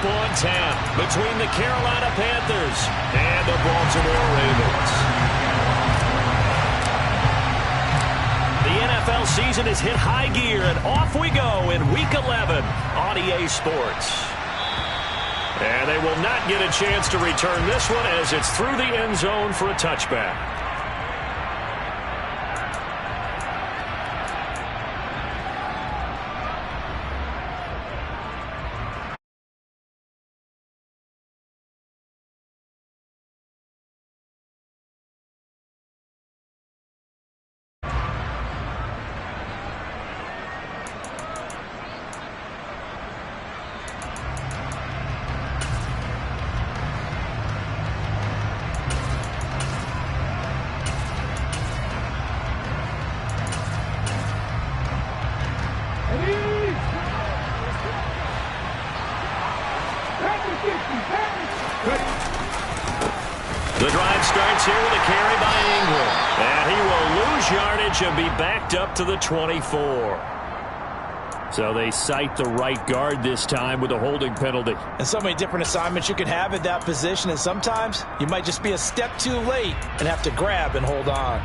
on tap between the Carolina Panthers and the Baltimore Ravens. The NFL season has hit high gear, and off we go in Week 11 on EA Sports. And they will not get a chance to return this one as it's through the end zone for a touchback. The drive starts here with a carry by Ingram. And he will lose yardage and be backed up to the 24. So they cite the right guard this time with a holding penalty. And so many different assignments you can have at that position, and sometimes you might just be a step too late and have to grab and hold on.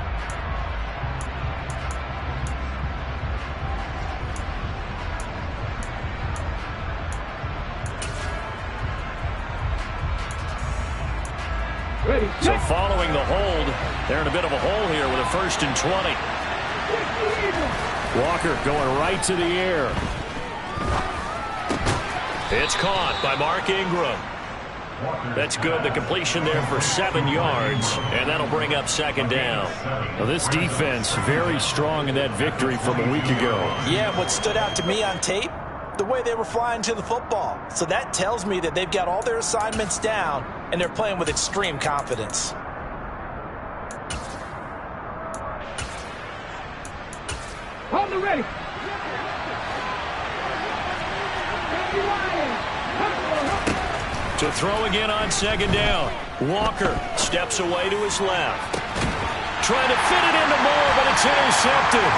So following the hold, they're in a bit of a hole here with a 1st and 20. Walker going right to the air. It's caught by Mark Ingram. That's good. The completion there for 7 yards, and that'll bring up 2nd down. Well, this defense very strong in that victory from a week ago. Yeah, what stood out to me on tape, the way they were flying to the football. So that tells me that they've got all their assignments down, and they're playing with extreme confidence. Hold it ready. To throw again on 2nd down. Walker steps away to his left. Trying to fit it into Moore, but it's intercepted.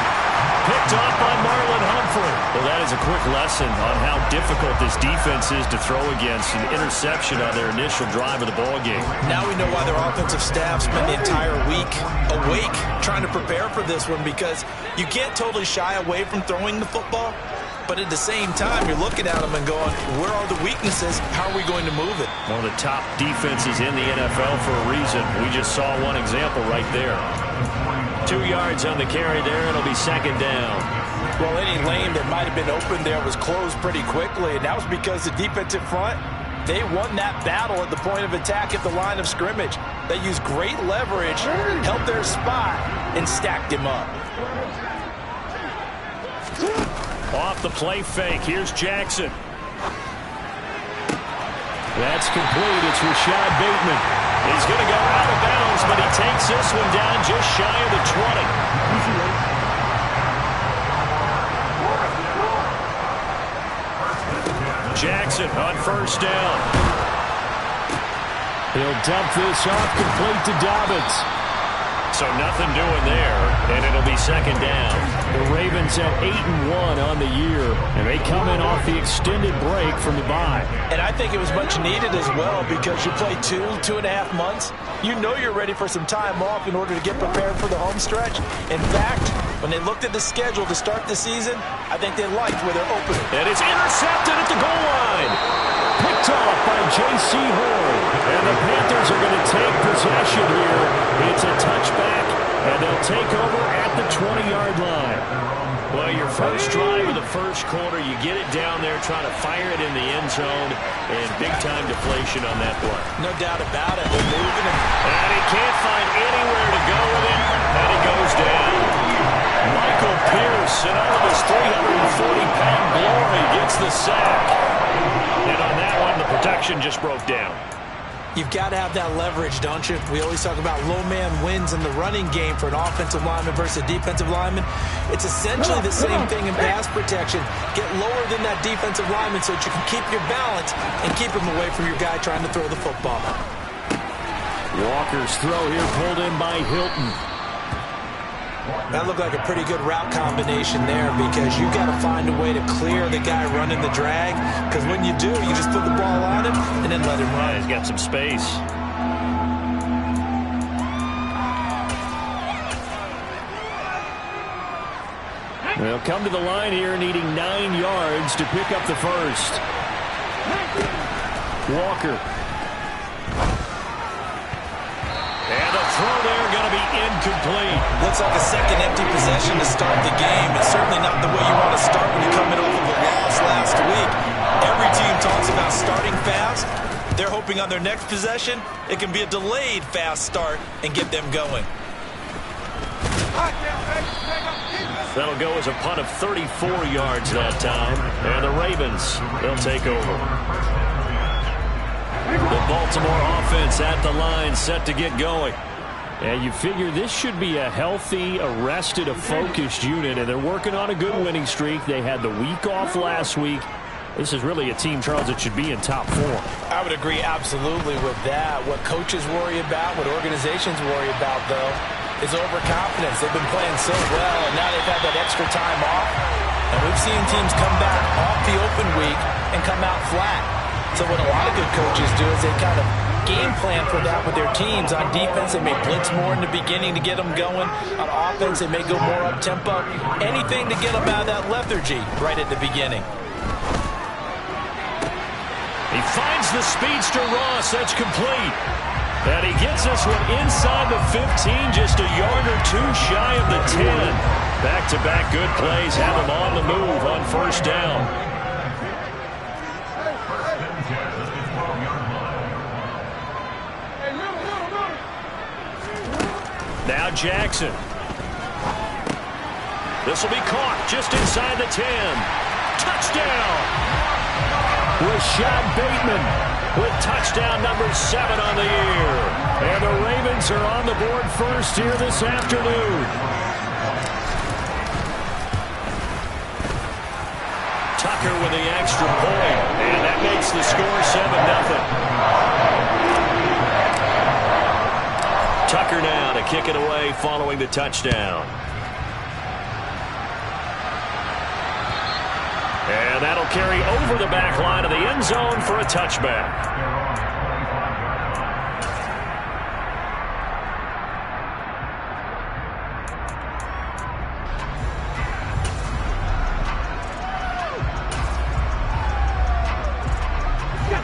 Picked off by Marlon Humphrey. Well, that is a quick lesson on how difficult this defense is to throw against. An interception on their initial drive of the ballgame. Now we know why their offensive staff spent the entire week awake trying to prepare for this one, because you can't totally shy away from throwing the football, but at the same time, you're looking at them and going, where are the weaknesses? How are we going to move it? One of the top defenses in the NFL for a reason. We just saw one example right there. 2 yards on the carry there. It'll be 2nd down. Well, any lane that might have been open there was closed pretty quickly, and that was because the defensive front, they won that battle at the point of attack at the line of scrimmage. They used great leverage, held their spot, and stacked him up. Off the play fake. Here's Jackson. That's complete. It's Rashad Bateman. He's going to go out of bounds, but he takes this one down just shy of the 20. Jackson on 1st down. He'll dump this off complete to Dobbins. So nothing doing there, and it'll be 2nd down. The Ravens at 8-1 on the year, and they come in off the extended break from the bye. And I think it was much needed as well, because you play 2.5 months. You know you're ready for some time off in order to get prepared for the home stretch. In fact, when they looked at the schedule to start the season, I think they liked where they're opening. And it's intercepted at the goal line. Picked off by J.C. Horn. And the Panthers are going to take possession here. It's a touchback, and they'll take over at the 20-yard line. Well, your first drive of the first quarter, you get it down there, trying to fire it in the end zone, and big-time deflation on that play. No doubt about it. They're moving it. And he can't find anywhere to go with it, and he goes down. Michael Pierce, in all of his 340-pound glory, gets the sack. And on that one, the protection just broke down. You've got to have that leverage, don't you? We always talk about low man wins in the running game for an offensive lineman versus a defensive lineman. It's essentially the same thing in pass protection. Get lower than that defensive lineman so that you can keep your balance and keep him away from your guy trying to throw the football. Walker's throw here pulled in by Hilton. That looked like a pretty good route combination there, because you got to find a way to clear the guy running the drag, because when you do, you just put the ball on and let him run. He's got some space. They'll come to the line here needing 9 yards to pick up the first. Walker. And the throw there going to be incomplete. Looks like a second empty possession to start the game. It's certainly not the way you want to start when you're coming off of a loss last week. Every team talks about starting fast. They're hoping on their next possession, it can be a delayed fast start and get them going. That'll go as a punt of 34 yards that time. And the Ravens, they'll take over. The Baltimore offense at the line, set to get going. And you figure this should be a healthy, arrested, a focused unit, and they're working on a good winning streak. They had the week off last week. This is really a team, Charles, that should be in top form. I would agree absolutely with that. What coaches worry about, what organizations worry about, though, is overconfidence. They've been playing so well, and now they've had that extra time off. And we've seen teams come back off the open week and come out flat. So what a lot of good coaches do is they kind of game plan for that with their teams. On defense, they may blitz more in the beginning to get them going. On offense, they may go more up-tempo. Anything to get them out of that lethargy right at the beginning. He finds the speedster Ross. That's complete. And he gets this one inside the 15, just a yard or two shy of the 10. Back-to-back good plays have him on the move on first down. Now Jackson. This will be caught just inside the 10. Touchdown! Rashad Bateman with touchdown number 7 on the year. And the Ravens are on the board first here this afternoon. Tucker with the extra point. And that makes the score 7-0. Tucker now to kick it away following the touchdown. And that'll carry over the back line of the end zone for a touchback.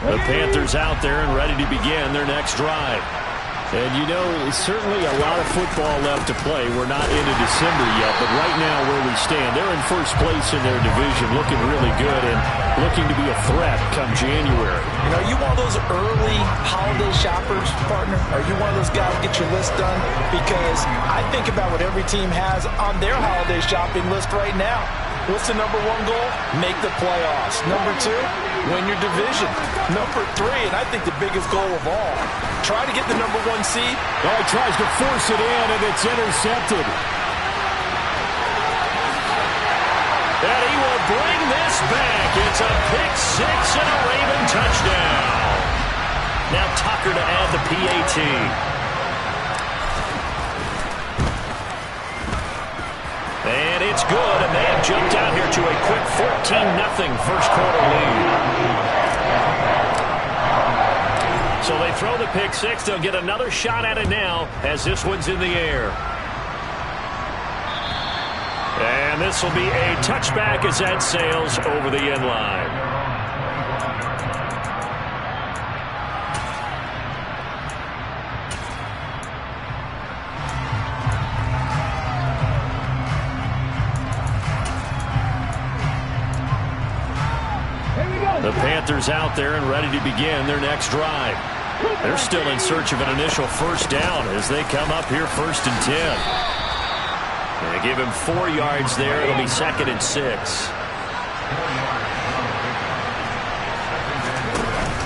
The Panthers out there and ready to begin their next drive. And you know, certainly a lot of football left to play. We're not into December yet, but right now where we stand, they're in first place in their division, looking really good and looking to be a threat come January. You know, are you one of those early holiday shoppers, partner? Are you one of those guys who get your list done? Because I think about what every team has on their holiday shopping list right now. What's the number 1 goal? Make the playoffs. Number 2, win your division. Number 3, and I think the biggest goal of all, try to get the number 1 seed. Oh, he tries to force it in, and it's intercepted. And he will bring this back. It's a pick 6 and a Raven touchdown. Now Tucker to add the PAT. And it's good, and they have jumped out here to a quick 14-0 first quarter lead. So they throw the pick 6. They'll get another shot at it now as this one's in the air. And this will be a touchback as that sails over the end line. The Panthers out there and ready to begin their next drive. They're still in search of an initial first down as they come up here 1st and 10. And they give him 4 yards there. It'll be 2nd and 6.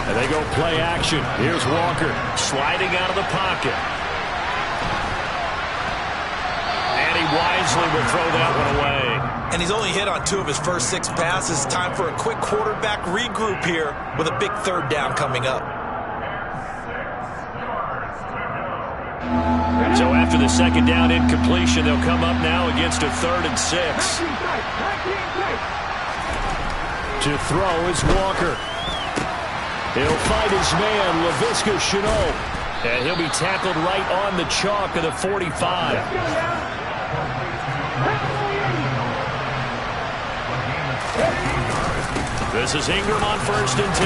And they go play action. Here's Walker sliding out of the pocket. And he wisely will throw that one away. And he's only hit on 2 of his first 6 passes. Time for a quick quarterback regroup here with a big 3rd down coming up. So after the 2nd down incompletion, they'll come up now against a 3rd and 6. To throw is Walker. He'll fight his man, Laviska Shenault. And he'll be tackled right on the chalk of the 45. This is Ingram on 1st and 10.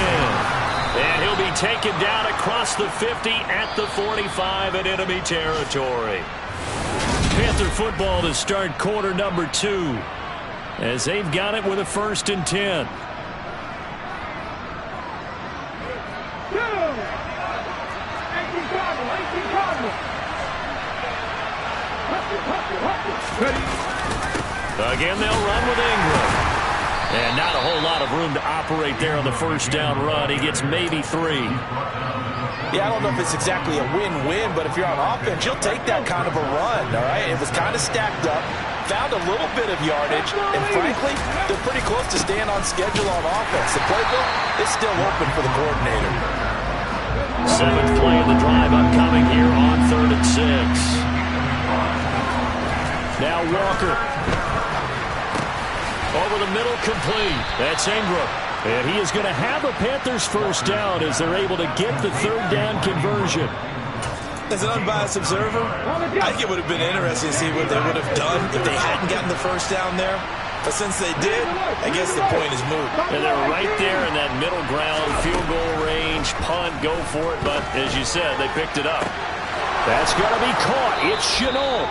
And he'll be taken down across the 50 at the 45 in enemy territory. Panther football to start quarter number 2 as they've got it with a 1st and 10. Again, they'll run with Ingram. And not a whole lot of room to operate there on the 1st down run. He gets maybe 3. Yeah, I don't know if it's exactly a win-win, but if you're on offense, you'll take that kind of a run, all right? It was kind of stacked up, found a little bit of yardage, and frankly, they're pretty close to staying on schedule on offense. The playbook is still open for the coordinator. 7th play of the drive upcoming here on 3rd and 6. Now Walker. Over the middle, complete. That's Ingram. And he is going to have a Panthers 1st down as they're able to get the 3rd down conversion. As an unbiased observer, I think it would have been interesting to see what they would have done if they hadn't gotten the 1st down there. But since they did, I guess the point is moot. And they're right there in that middle ground, field goal range, punt, go for it. But as you said, they picked it up. That's going to be caught. It's Shenault.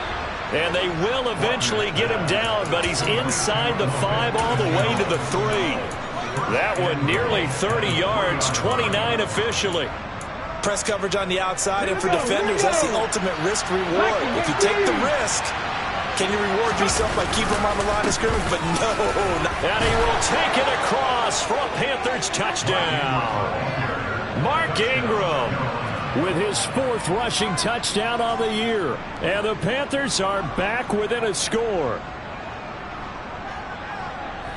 And they will eventually get him down, but he's inside the 5 all the way to the 3. That one nearly 30 yards, 29 officially. Press coverage on the outside, and for defenders, that's the ultimate risk-reward. If you take the risk, can you reward yourself by keeping him on the line of scrimmage? But no. And he will take it across for a Panthers touchdown. Mark Ingram with his 4th rushing touchdown on the year. And the Panthers are back within a score.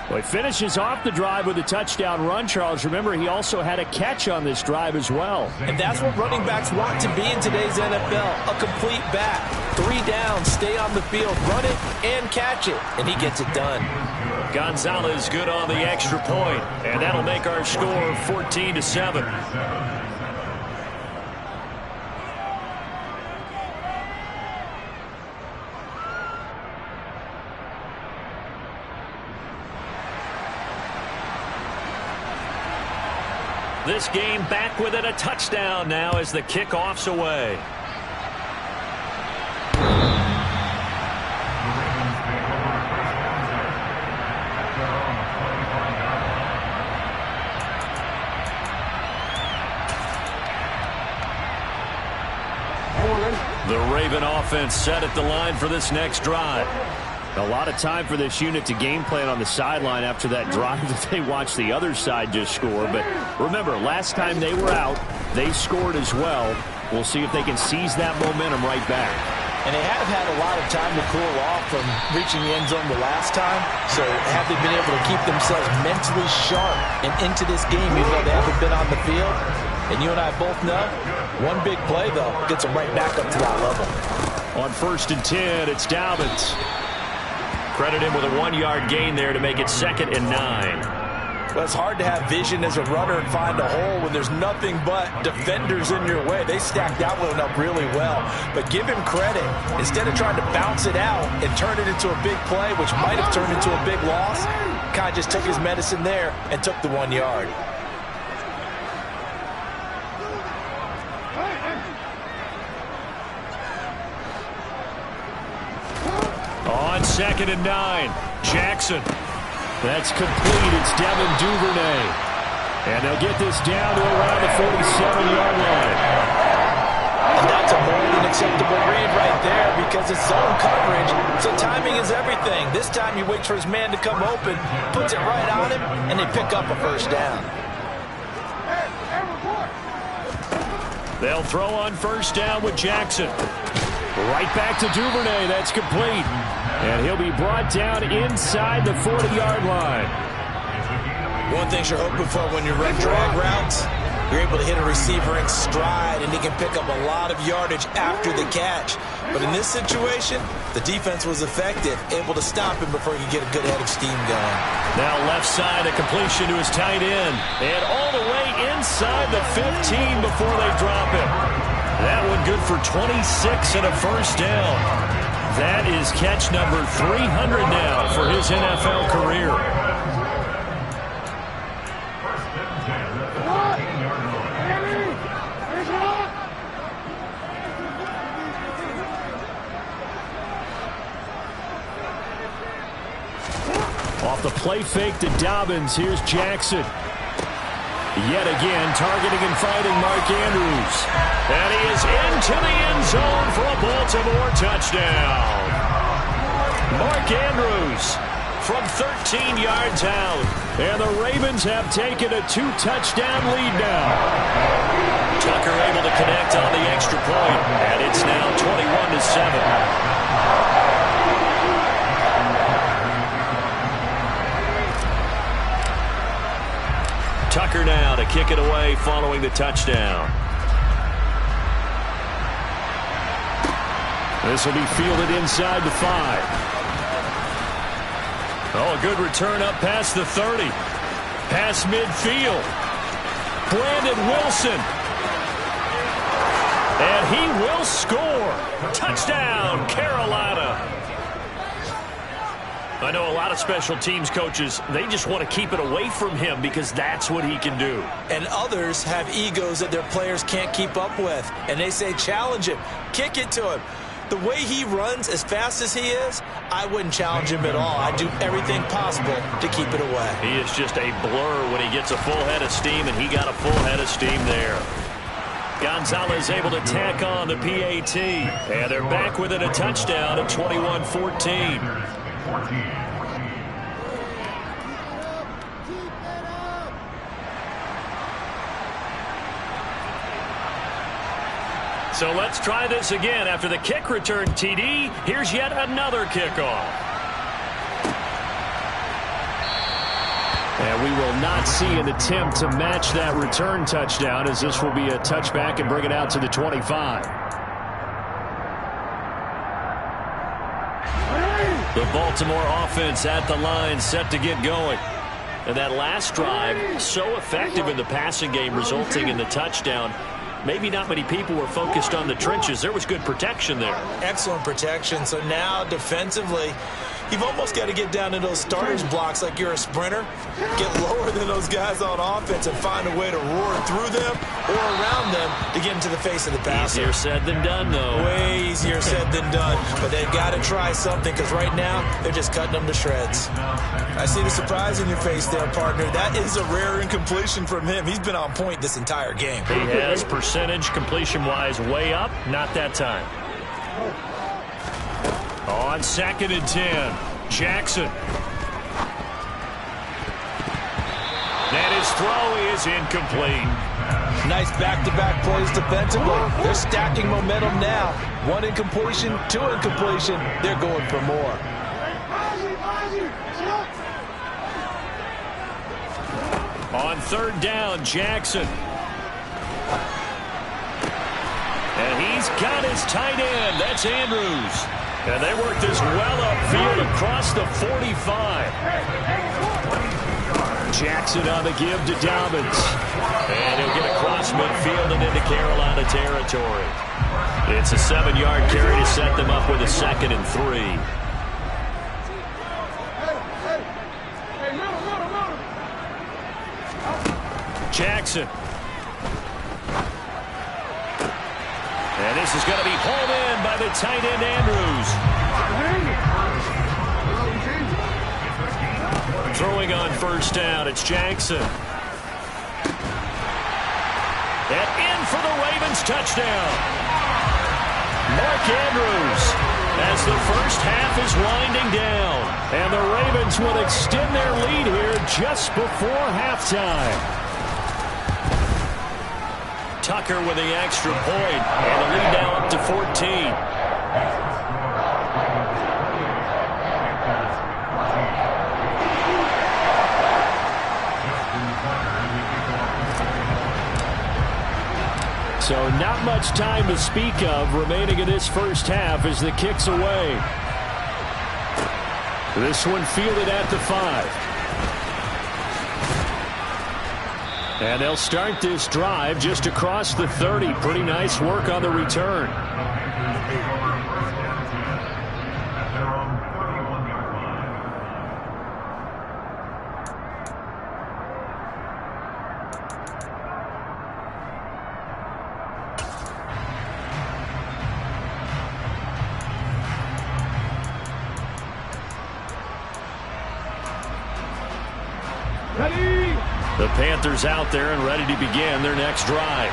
Well, he finishes off the drive with a touchdown run, Charles. Remember, he also had a catch on this drive as well. And that's what running backs want to be in today's NFL. A complete back. 3 down, stay on the field, run it, and catch it. And he gets it done. Gonzalez good on the extra point. And that'll make our score 14-7. This game back within a touchdown now as the kickoff's away. The Raven offense set at the line for this next drive. A lot of time for this unit to game plan on the sideline after that drive that they watched the other side just score. But remember, last time they were out, they scored as well. We'll see if they can seize that momentum right back. And they have had a lot of time to cool off from reaching the end zone the last time. So have they been able to keep themselves mentally sharp and into this game, even though they haven't been on the field? And you and I both know, one big play, though, gets them right back up to that level. On 1st and 10, it's Dobbins. Credit him with a 1-yard gain there to make it 2nd and 9. Well, it's hard to have vision as a runner and find a hole when there's nothing but defenders in your way. They stacked that one up really well. But give him credit. Instead of trying to bounce it out and turn it into a big play, which might have turned into a big loss, kind of just took his medicine there and took the 1 yard. On 2nd and 9, Jackson. That's complete. It's Devin Duvernay. And they'll get this down to around the 47-yard line. And that's a more than acceptable read right there because it's zone coverage. So timing is everything. This time he waits for his man to come open, puts it right on him, and they pick up a 1st down. They'll throw on 1st down with Jackson. Right back to Duvernay. That's complete. And he'll be brought down inside the 40-yard line. One thing you're hoping for when you run drag routes, You're able to hit a receiver in stride, and he can pick up a lot of yardage after the catch. But in this situation, the defense was effective, able to stop him before he could get a good head of steam going. Now left side, a completion to his tight end. And all the way inside the 15 before they drop him. That one good for 26 and a first down. That is catch number 300 now for his NFL career. Off the play fake to Dobbins. Here's Jackson. Yet again, targeting and fighting Mark Andrews. And he is into the end zone for a Baltimore touchdown. Mark Andrews from 13 yards out. And the Ravens have taken a 2-touchdown lead now. Tucker able to connect on the extra point. And it's now 21-7. Tucker now to kick it away following the touchdown. This will be fielded inside the 5. Oh, a good return up past the 30. Past midfield. Brandon Wilson. And he will score. Touchdown, Carolina. I know a lot of special teams coaches, they just want to keep it away from him because that's what he can do. And others have egos that their players can't keep up with. And they say, challenge him, kick it to him. The way he runs as fast as he is, I wouldn't challenge him at all. I'd do everything possible to keep it away. He is just a blur when he gets a full head of steam, and he got a full head of steam there. Gonzalez able to tack on the PAT. And they're back within a touchdown at 21-14. So let's try this again. After the kick return TD, here's yet another kickoff. And we will not see an attempt to match that return touchdown, as this will be a touchback and bring it out to the 25. The Baltimore offense at the line, set to get going. And that last drive, so effective in the passing game, resulting in the touchdown. Maybe not many people were focused on the trenches. There was good protection there. Excellent protection. So now defensively, you've almost got to get down to those starters blocks like you're a sprinter. Get lower than those guys on offense and find a way to roar through them or around them to get into the face of the passer. Easier said than done, though. Way easier said than done. But they've got to try something because right now they're just cutting them to shreds. I see the surprise in your face there, partner. That is a rare incompletion from him. He's been on point this entire game. He has percentage completion-wise way up. Not that time. On 2nd and 10, Jackson. And his throw is incomplete. Nice back-to-back plays defensively. They're stacking momentum now. 1 incompletion, 2 incompletion. They're going for more. On 3rd down, Jackson. And he's got his tight end. That's Andrews. And they work this well upfield across the 45. Jackson on the give to Dobbins. And he'll get across midfield and into Carolina territory. It's a 7-yard carry to set them up with a 2nd and 3. Jackson. And this is going to be hauled in by the tight end, Andrews. Throwing on 1st down, it's Jackson. And in for the Ravens touchdown. Mark Andrews, as the first half is winding down. And the Ravens will extend their lead here just before halftime. Tucker with the extra point, and the lead now up to 14. So not much time to speak of remaining in this first half as the kick's away. This one fielded at the 5. And they'll start this drive just across the 30. Pretty nice work on the return. The Panthers out there and ready to begin their next drive.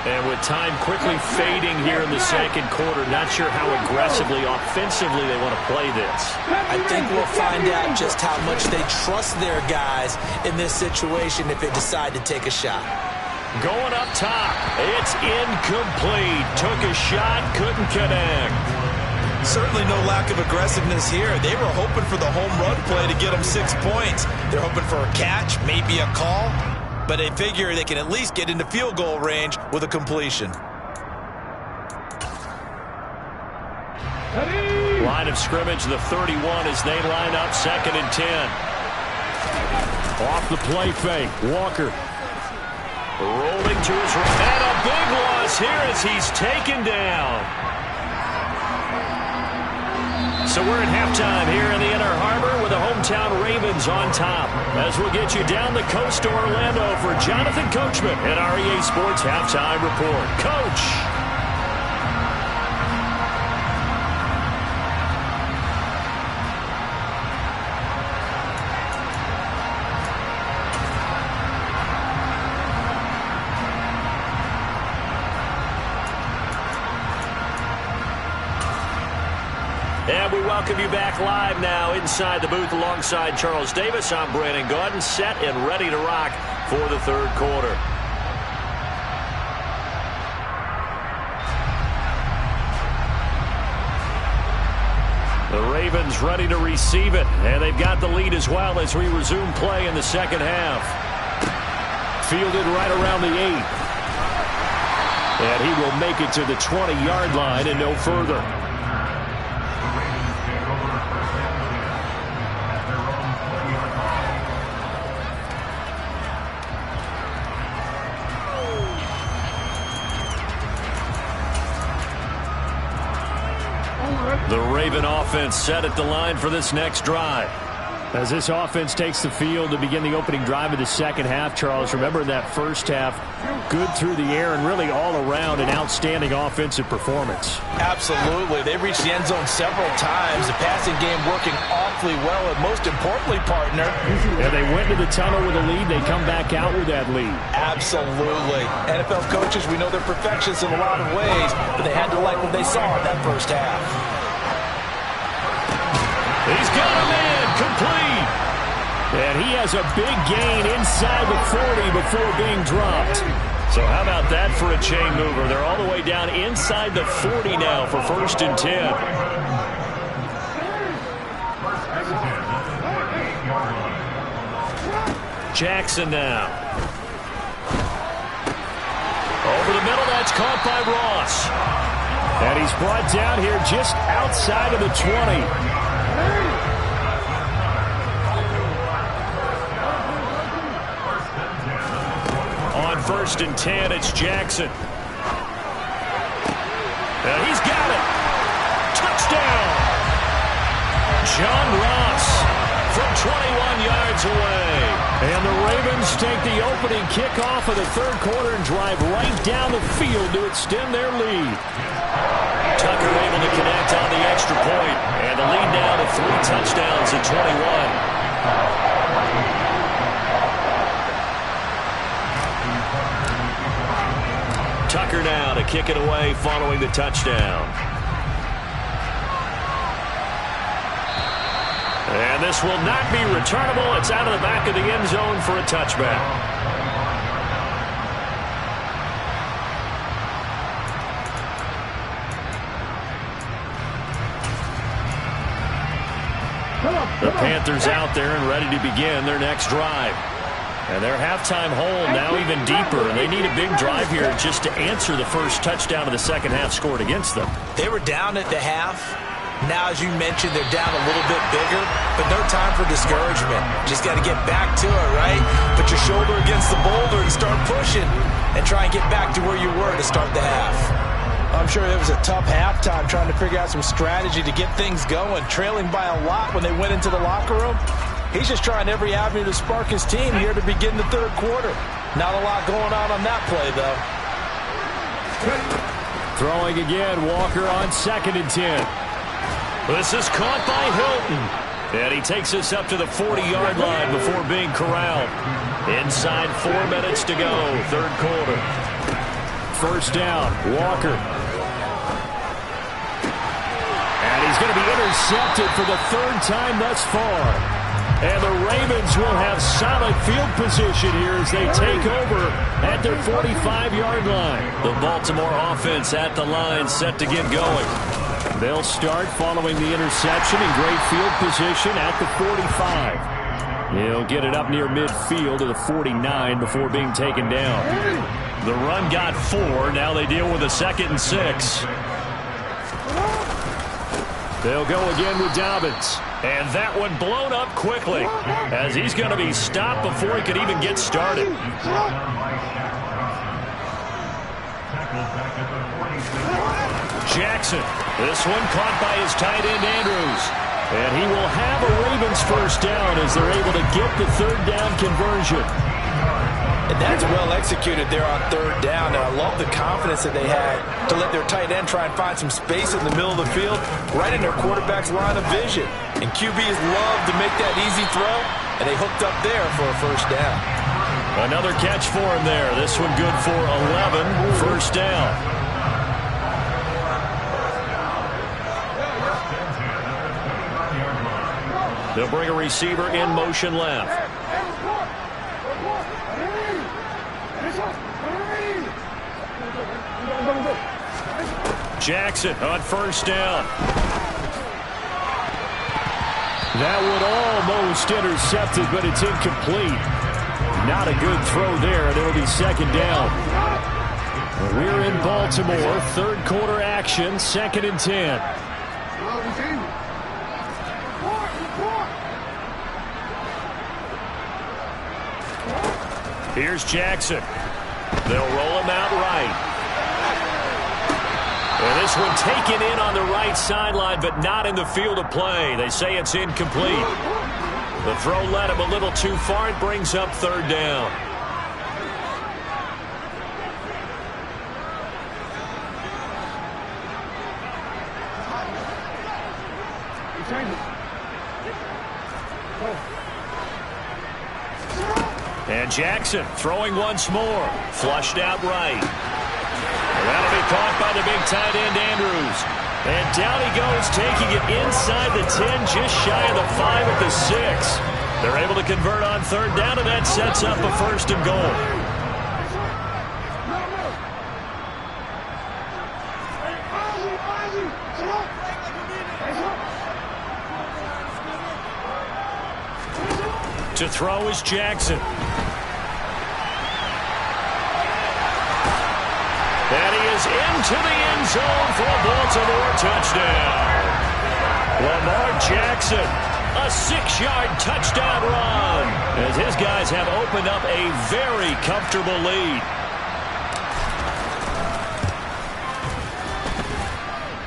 And with time quickly fading here in the second quarter, not sure how aggressively, offensively they want to play this. I think we'll find out just how much they trust their guys in this situation if they decide to take a shot. Going up top. It's incomplete. Took a shot, couldn't connect. Certainly no lack of aggressiveness here. They were hoping for the home run play to get them 6 points. They're hoping for a catch, maybe a call, but they figure they can at least get into field goal range with a completion. Line of scrimmage, the 31 as they line up 2nd and 10. Off the play fake, Walker. Rolling to his right. And a big loss here as he's taken down. So we're at halftime here in the Inner Harbor with the hometown Ravens on top. As we'll get you down the coast to Orlando for Jonathan Coachman at our EA Sports Halftime Report. Coach. And we welcome you back live now inside the booth alongside Charles Davis. I'm Brandon Gaudin, set and ready to rock for the third quarter. The Ravens ready to receive it, and they've got the lead as well as we resume play in the second half. Fielded right around the 8. And he will make it to the 20-yard line and no further. The Raven offense set at the line for this next drive. As this offense takes the field to begin the opening drive of the second half, Charles, remember in that first half, good through the air and really all around an outstanding offensive performance. Absolutely. They reached the end zone several times. The passing game working awfully well, and most importantly, partner. And they went to the tunnel with a lead. They come back out with that lead. Absolutely. NFL coaches, we know they're perfectionists in a lot of ways, but they had to like what they saw in that first half. He's got him in, complete. And he has a big gain inside the 40 before being dropped. So how about that for a chain mover? They're all the way down inside the 40 now for 1st and 10. Jackson now. Over the middle, that's caught by Ross. And he's brought down here just outside of the 20. On 1st and 10, it's Jackson. And he's got it. Touchdown. John Ross from 21 yards away. And the Ravens take the opening kickoff of the third quarter and drive right down the field to extend their lead. Tucker able to connect on the extra point. And the lead now to 3 touchdowns at 21. Tucker now to kick it away following the touchdown. And this will not be returnable. It's out of the back of the end zone for a touchback. The Panthers out there and ready to begin their next drive. And their halftime hole now even deeper. They need a big drive here just to answer the first touchdown of the second half scored against them. They were down at the half. Now, as you mentioned, they're down a little bit bigger, but no time for discouragement. Just got to get back to it, right? Put your shoulder against the boulder and start pushing and try and get back to where you were to start the half. I'm sure it was a tough halftime trying to figure out some strategy to get things going, trailing by a lot when they went into the locker room. He's just trying every avenue to spark his team here to begin the third quarter. Not a lot going on that play, though. Throwing again, Walker on 2nd and 10. This is caught by Hilton. And he takes us up to the 40-yard line before being corralled. Inside 4 minutes to go, third quarter. First down, Walker. And he's going to be intercepted for the 3rd time thus far. And the Ravens will have solid field position here as they take over at their 45-yard line. The Baltimore offense at the line set to get going. They'll start following the interception in great field position at the 45. He'll get it up near midfield to the 49 before being taken down. The run got 4. Now they deal with a 2nd and 6. They'll go again with Dobbins. And that one blown up quickly as he's going to be stopped before he could even get started. Jackson. This one caught by his tight end, Andrews. And he will have a Ravens first down as they're able to get the 3rd down conversion. And that's well executed there on 3rd down. And I love the confidence that they had to let their tight end try and find some space in the middle of the field, right in their quarterback's line of vision. And QBs love to make that easy throw, and they hooked up there for a first down. Another catch for him there. This one good for 11, first down. They'll bring a receiver in motion left. Jackson on first down. That would almost intercepted, but it's incomplete. Not a good throw there, and it'll be 2nd down. We're in Baltimore, 3rd quarter action, 2nd and 10. Here's Jackson. They'll roll him out right. And this one taken in on the right sideline, but not in the field of play. They say it's incomplete. The throw led him a little too far. It brings up 3rd down. And Jackson throwing once more. Flushed out right. And that'll be caught by the big tight end, Andrews. And down he goes, taking it inside the 10, just shy of the 5 at the 6. They're able to convert on 3rd down, and that sets up a 1st and goal. To throw is Jackson. And he is into the end zone for a Baltimore touchdown. Lamar Jackson, a 6-yard touchdown run, as his guys have opened up a very comfortable lead.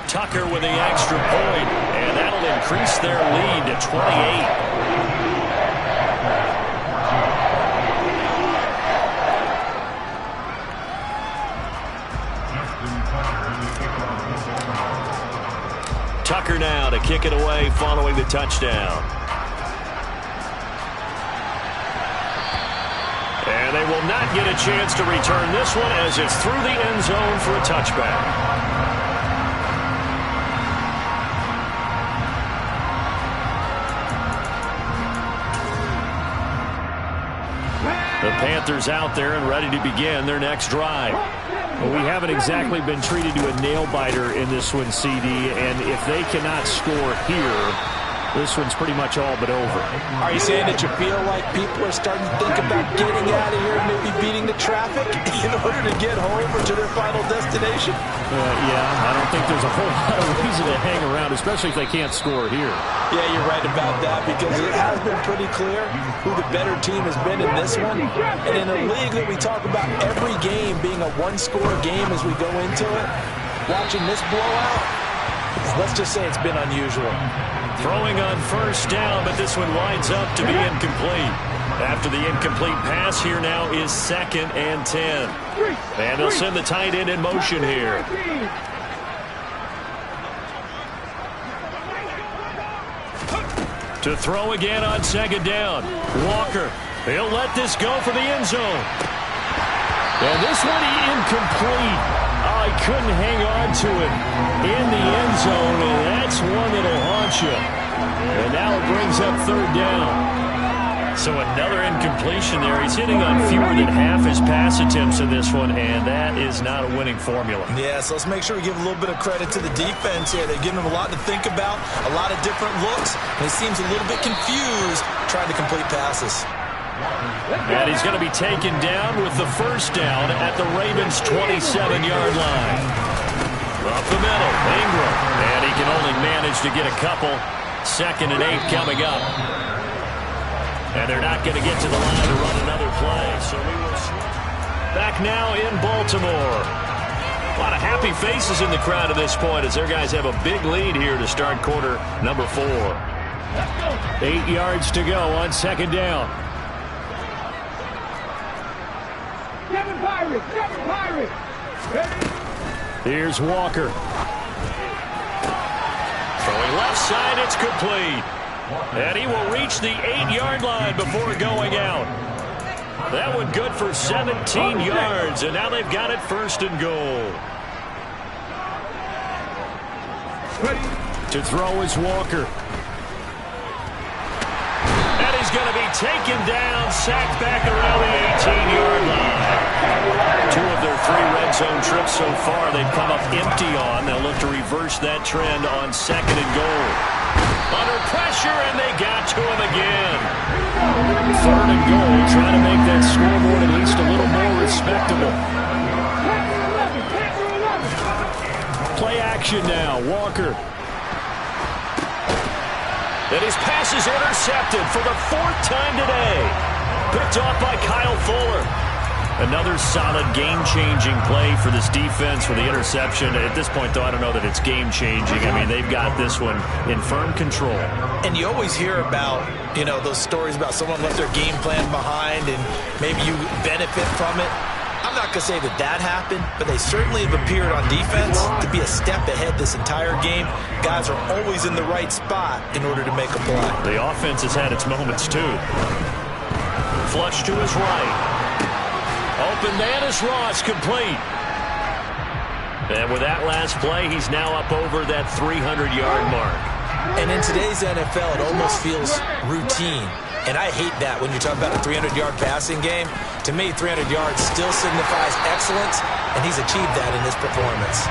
Tucker with the extra point, and that'll increase their lead to 28. Tucker now to kick it away following the touchdown. And they will not get a chance to return this one as it's through the end zone for a touchback. The Panthers out there and ready to begin their next drive. Well, we haven't exactly been treated to a nail-biter in this one, CD, and if they cannot score here, This one's pretty much all but over. Are you saying that you feel like people are starting to think about getting out of here and maybe beating the traffic in order to get home or to their final destination? Yeah, I don't think there's a whole lot of reason to hang around, especially if they can't score here. Yeah, you're right about that, because it has been pretty clear who the better team has been in this one. And in a league that we talk about every game being a one-score game as we go into it, watching this blowout, let's just say it's been unusual. Throwing on first down, but this one winds up to be incomplete. After the incomplete pass, here now is 2nd and 10. And they'll send the tight end in motion here. To throw again on 2nd down. Walker, he'll let this go for the end zone. And this one incomplete. Oh, he couldn't hang on to it in the end zone, and that's one that'll haunt you. And now it brings up 3rd down. So another incompletion there. He's hitting on fewer than half his pass attempts in this one, and that is not a winning formula. Yeah, so let's make sure we give a little bit of credit to the defense here. They've given him a lot to think about, a lot of different looks, and he seems a little bit confused trying to complete passes. And he's going to be taken down with the first down at the Ravens' 27-yard line. Up the middle, Ingram. And he can only manage to get a couple. 2nd and 8 coming up. And they're not going to get to the line to run another play. So we will switch. Back now in Baltimore. A lot of happy faces in the crowd at this point as their guys have a big lead here to start quarter number 4. 8 yards to go on 2nd down. Seven Pirates. Here's Walker. Throwing left side, it's complete. And he will reach the 8-yard line before going out. That one good for 17 yards, and now they've got it 1st and goal. To throw is Walker. And he's going to be taken down, sacked back around the 18-yard line. 2 of their 3 red zone trips so far they've come up empty on. They'll look to reverse that trend on 2nd and goal. Under pressure, and they got to him again. 3rd and goal, trying to make that scoreboard at least a little more respectable. Play action now, Walker. And his pass is intercepted for the 4th time today. Picked off by Kyle Fuller. Another solid game-changing play for this defense with the interception. At this point, though, I don't know that it's game-changing. I mean, they've got this one in firm control. And you always hear about, those stories about someone left their game plan behind and maybe you benefit from it. I'm not going to say that happened, but they certainly have appeared on defense to be a step ahead this entire game. Guys are always in the right spot in order to make a play. The offense has had its moments, too. Flush to his right. Open man is Ross, complete. And with that last play, he's now up over that 300-yard mark. And in today's NFL, it almost feels routine. And I hate that when you talk about a 300-yard passing game. To me, 300 yards still signifies excellence, and he's achieved that in this performance.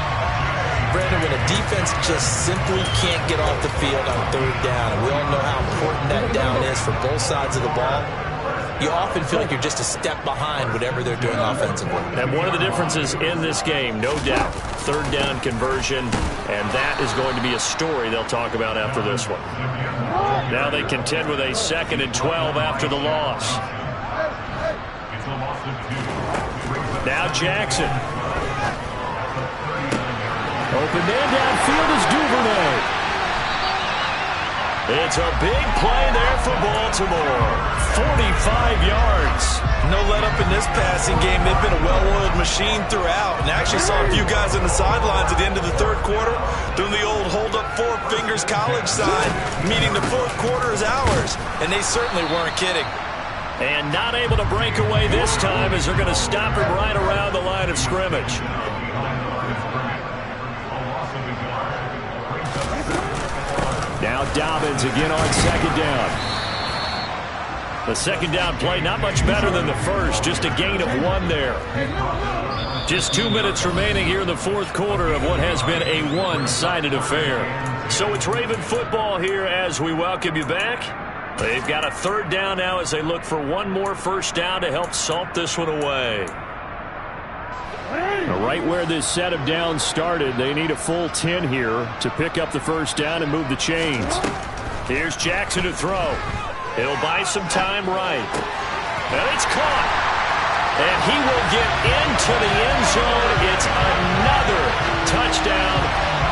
Brandon, when a defense just simply can't get off the field on 3rd down, and we all know how important that down is for both sides of the ball, you often feel like you're just a step behind whatever they're doing offensively. And one of the differences in this game, no doubt, 3rd down conversion, and that is going to be a story they'll talk about after this one. Now they contend with a 2nd and 12 after the loss. Now Jackson. Open man downfield is Duvernay. It's a big play there for Baltimore. 45 yards. No let up in this passing game. They've been a well-oiled machine throughout. And I actually saw a few guys on the sidelines at the end of the 3rd quarter doing the old hold-up 4 fingers college sign, meaning the 4th quarter is ours. And they certainly weren't kidding. And not able to break away this time as they're going to stop him right around the line of scrimmage. Now Dobbins again on 2nd down. The second down play, not much better than the first, just a gain of 1 there. Just 2 minutes remaining here in the fourth quarter of what has been a one-sided affair. So it's Raven football here as we welcome you back. They've got a third down now as they look for one more first down to help salt this one away. Right where this set of downs started, they need a full 10 here to pick up the first down and move the chains. Here's Jackson to throw. He'll buy some time right. And it's caught. And he will get into the end zone. It's another touchdown.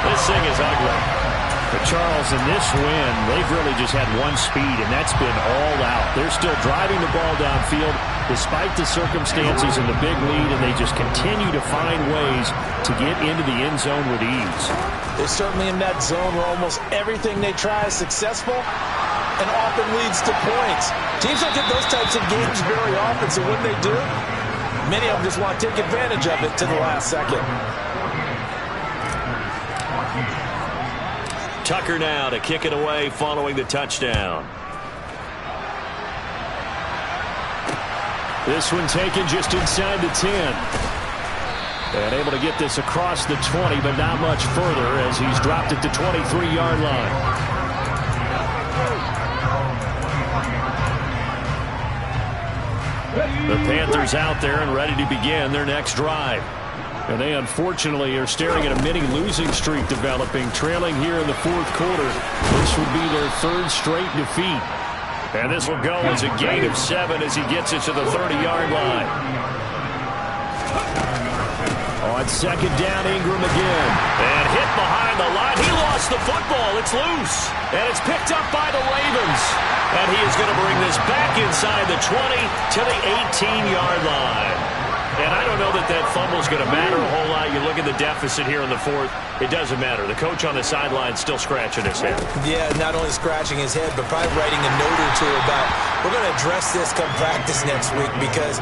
This thing is ugly. But Charles, in this win, they've really just had one speed, and that's been all out. They're still driving the ball downfield despite the circumstances and the big lead, and they just continue to find ways to get into the end zone with ease. They're certainly in that zone where almost everything they try is successful and often leads to points. Teams don't get those types of games very often, so when they do, many of them just want to take advantage of it to the last second. Tucker now to kick it away following the touchdown. This one taken just inside the 10. And able to get this across the 20, but not much further as he's dropped at the 23-yard line. The Panthers out there and ready to begin their next drive. And they unfortunately are staring at a mini losing streak developing, trailing here in the fourth quarter. This would be their third straight defeat. And this will go as a gain of 7 as he gets it to the 30-yard line. On second down, Ingram again. And hit behind the line. He lost the football. It's loose. And it's picked up by the Ravens. And he is going to bring this back inside the 20 to the 18-yard line. And I don't know that that fumble is going to matter a whole lot. You look at the deficit here in the fourth, it doesn't matter. The coach on the sideline is still scratching his head. Yeah, not only scratching his head, but probably writing a note or two about, we're going to address this come practice next week because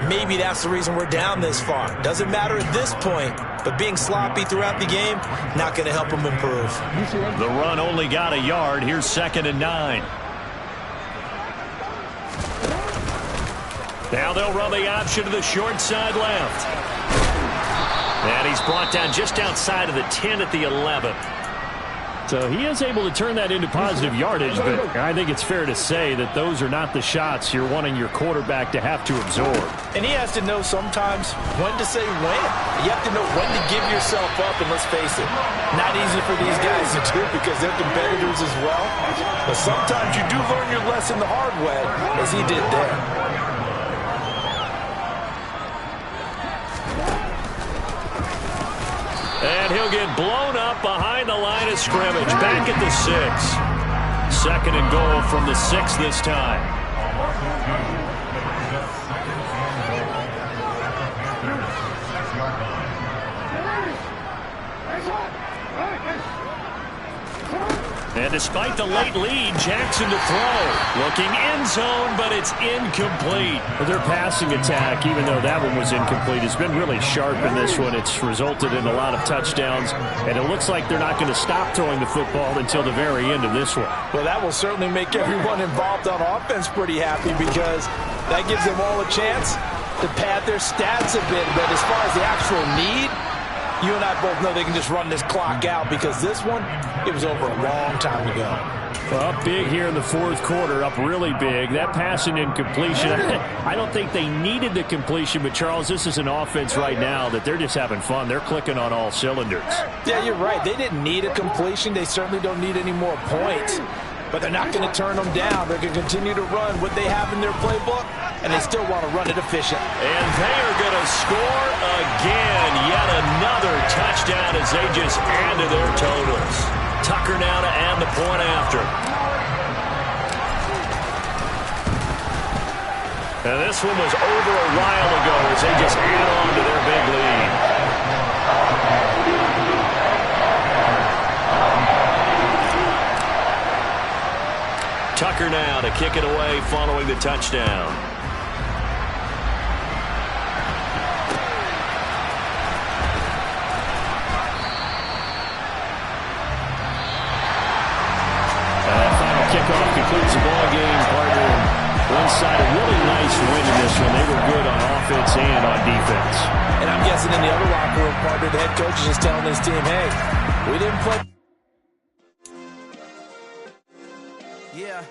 maybe that's the reason we're down this far. Doesn't matter at this point, but being sloppy throughout the game, not going to help him improve. The run only got a yard. Here's 2nd and 9. Now they'll run the option to the short side left. And he's brought down just outside of the 10 at the 11. So he is able to turn that into positive yardage, but I think it's fair to say that those are not the shots you're wanting your quarterback to have to absorb. And he has to know sometimes when to say when. You have to know when to give yourself up, and let's face it, not easy for these guys to do because they're competitors as well. But sometimes you do learn your lesson the hard way, as he did there. And he'll get blown up behind the line of scrimmage. Back at the 6. 2nd and goal from the 6 this time. And despite the late lead, Jackson to throw. Looking end zone, but it's incomplete. Their passing attack, even though that one was incomplete, has been really sharp in this one. It's resulted in a lot of touchdowns, and it looks like they're not going to stop throwing the football until the very end of this one. Well, that will certainly make everyone involved on offense pretty happy because that gives them all a chance to pad their stats a bit. But as far as the actual need, you and I both know they can just run this clock out because this one, it was over a long time ago. Well, up big here in the fourth quarter, up really big. That passing incompletion, I don't think they needed the completion, but Charles, this is an offense right now that they're just having fun. They're clicking on all cylinders. Yeah, you're right. They didn't need a completion. They certainly don't need any more points, but they're not going to turn them down. They're going to continue to run what they have in their playbook, and they still want to run it efficient. And they are going to score again. Yet another touchdown as they just add to their totals. Tucker now to add the point after. And this one was over a while ago as they just add on to their big lead. Tucker now to kick it away following the touchdown. Kickoff concludes the ball game, partner. side, a really nice win in this one. They were good on offense and on defense. And I'm guessing in the other locker room, partner, the head coach is just telling his team, hey, we didn't play. Yeah.